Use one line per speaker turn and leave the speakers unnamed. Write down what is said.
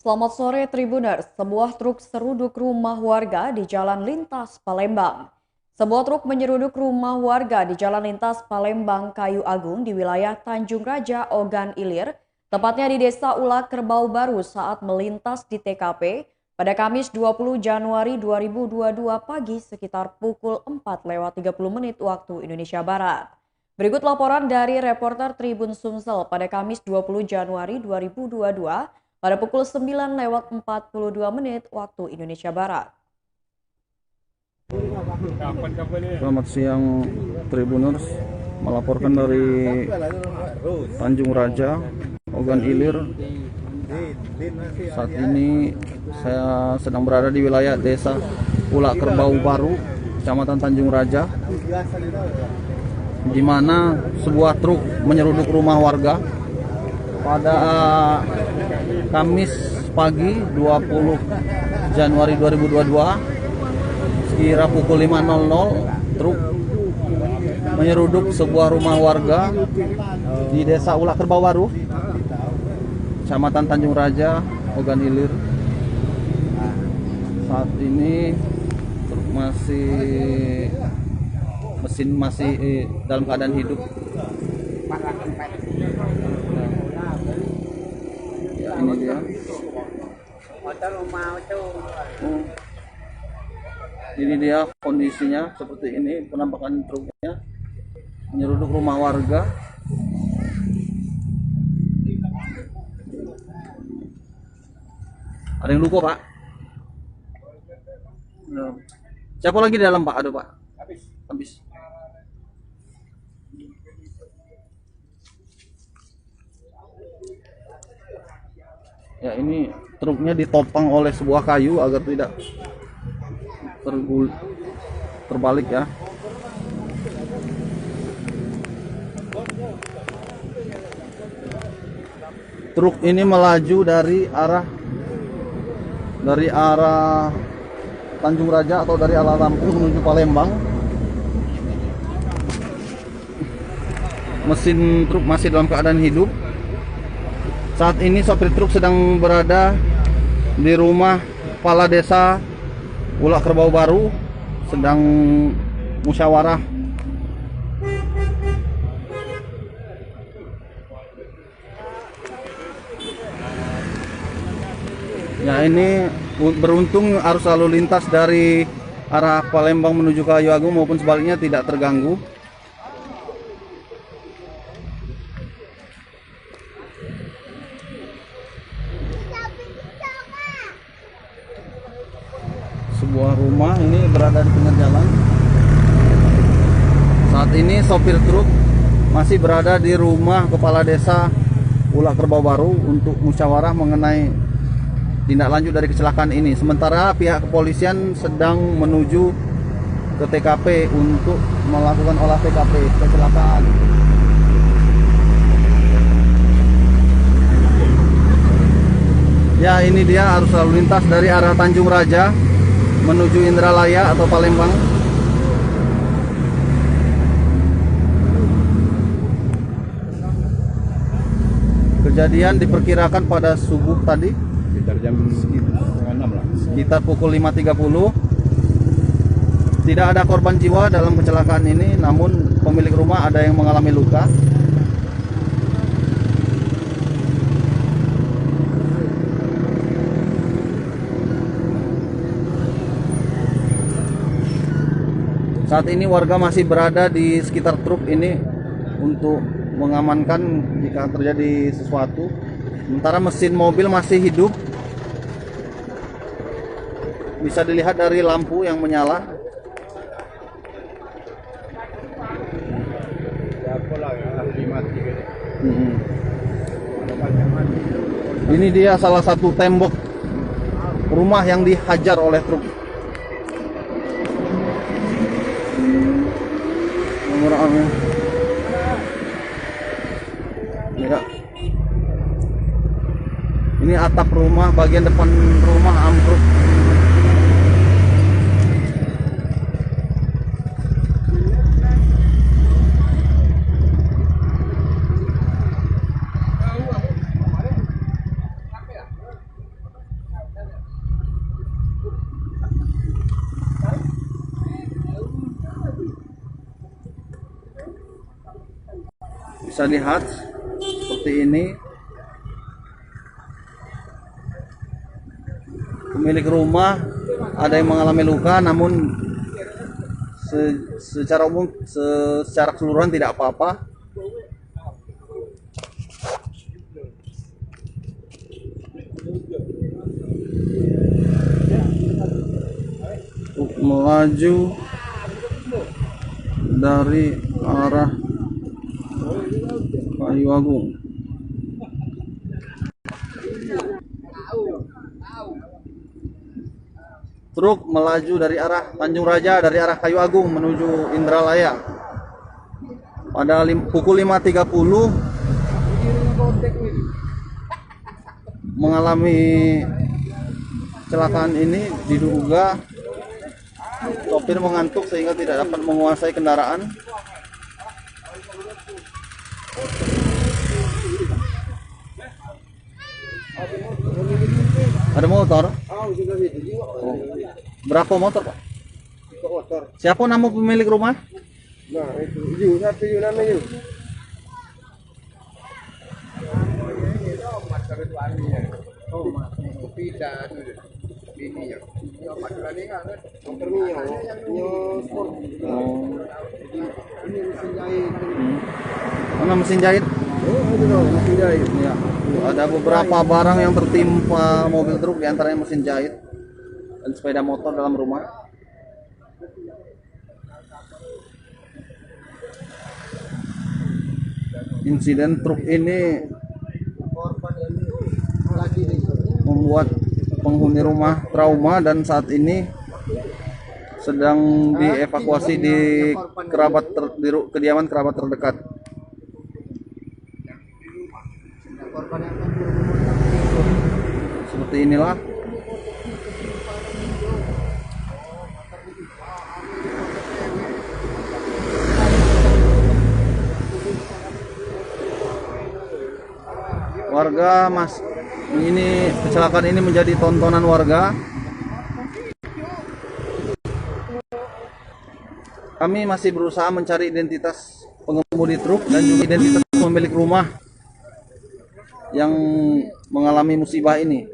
Selamat sore Tribuners, sebuah truk seruduk rumah warga di Jalan Lintas Palembang. Sebuah truk menyeruduk rumah warga di Jalan Lintas Palembang Kayu Agung di wilayah Tanjung Raja Ogan Ilir, tepatnya di Desa Ulak Kerbau Baru saat melintas di TKP pada Kamis 20 Januari 2022 pagi sekitar pukul 4:30 waktu Indonesia Barat. Berikut laporan dari reporter Tribun Sumsel pada Kamis 20 Januari 2022 pada pukul 9:42 waktu Indonesia Barat.
Selamat siang Tribuners, melaporkan dari Tanjung Raja, Ogan Ilir. Saat ini saya sedang berada di wilayah Desa Ulak Kerbau Baru, Kecamatan Tanjung Raja, di mana sebuah truk menyeruduk rumah warga pada Kamis pagi 20 Januari 2022 sekira pukul 5.00. Truk menyeruduk sebuah rumah warga di Desa Ulak Kerbau Baru, Kecamatan Tanjung Raja, Ogan Ilir. Saat ini truk mesin masih dalam keadaan hidup. Ya, ini dia. Ini dia kondisinya seperti ini, penampakan truknya menyeruduk rumah warga. Ada yang luka, Pak? Ya. Siapa lagi di dalam, Pak? Ada, Pak? Habis. Ya, ini truknya ditopang oleh sebuah kayu agar tidak terbalik ya. Truk ini melaju dari arah Tanjung Raja atau dari arah Lampung menuju Palembang. Mesin truk masih dalam keadaan hidup. Saat ini sopir truk sedang berada di rumah kepala desa Ulak Kerbau Baru, sedang musyawarah. Ya, ini beruntung arus lalu lintas dari arah Palembang menuju Kayu Agung maupun sebaliknya tidak terganggu. Sebuah rumah ini berada di pinggir jalan. Saat ini sopir truk masih berada di rumah kepala desa Ulak Kerbau Baru untuk musyawarah mengenai tindak lanjut dari kecelakaan ini. Sementara pihak kepolisian sedang menuju ke TKP untuk melakukan olah TKP kecelakaan. Ya, ini dia arus lalu lintas dari arah Tanjung Raja menuju Indralaya atau Palembang. Kejadian diperkirakan pada subuh tadi, sekitar jam 5:30 lah. Sekitar pukul 5.30. Tidak ada korban jiwa dalam kecelakaan ini, namun pemilik rumah ada yang mengalami luka. Saat ini warga masih berada di sekitar truk ini untuk mengamankan jika terjadi sesuatu. Sementara mesin mobil masih hidup. Bisa dilihat dari lampu yang menyala. Ini dia salah satu tembok rumah yang dihajar oleh truk. Ya. Ini atap rumah, bagian depan rumah ambruk. Bisa lihat seperti ini. Pemilik rumah ada yang mengalami luka, namun secara umum, secara keseluruhan tidak apa-apa. Melaju dari arah Kayu Agung. Truk melaju dari arah Tanjung Raja, dari arah Kayu Agung menuju Indralaya. Pada pukul 5.30 mengalami kecelakaan ini. Diduga sopir mengantuk sehingga tidak dapat menguasai kendaraan. Ada motor? Oh. Berapa motor, Pak? Siapa nama pemilik rumah?
Nah, itu satu namanya. Oh, tidak ini ya. Ini mesin jahit.
Mana mesin jahit?
Oh, itu dong, mesin jahit.
Ya. Ada beberapa barang yang tertimpa mobil truk, diantaranya mesin jahit dan sepeda motor dalam rumah. Insiden truk ini membuat penghuni rumah trauma dan saat ini sedang dievakuasi di kediaman kerabat terdekat. Seperti inilah warga, Mas. Ini kecelakaan ini menjadi tontonan warga. Kami masih berusaha mencari identitas pengemudi truk dan juga identitas pemilik rumah yang mengalami musibah ini.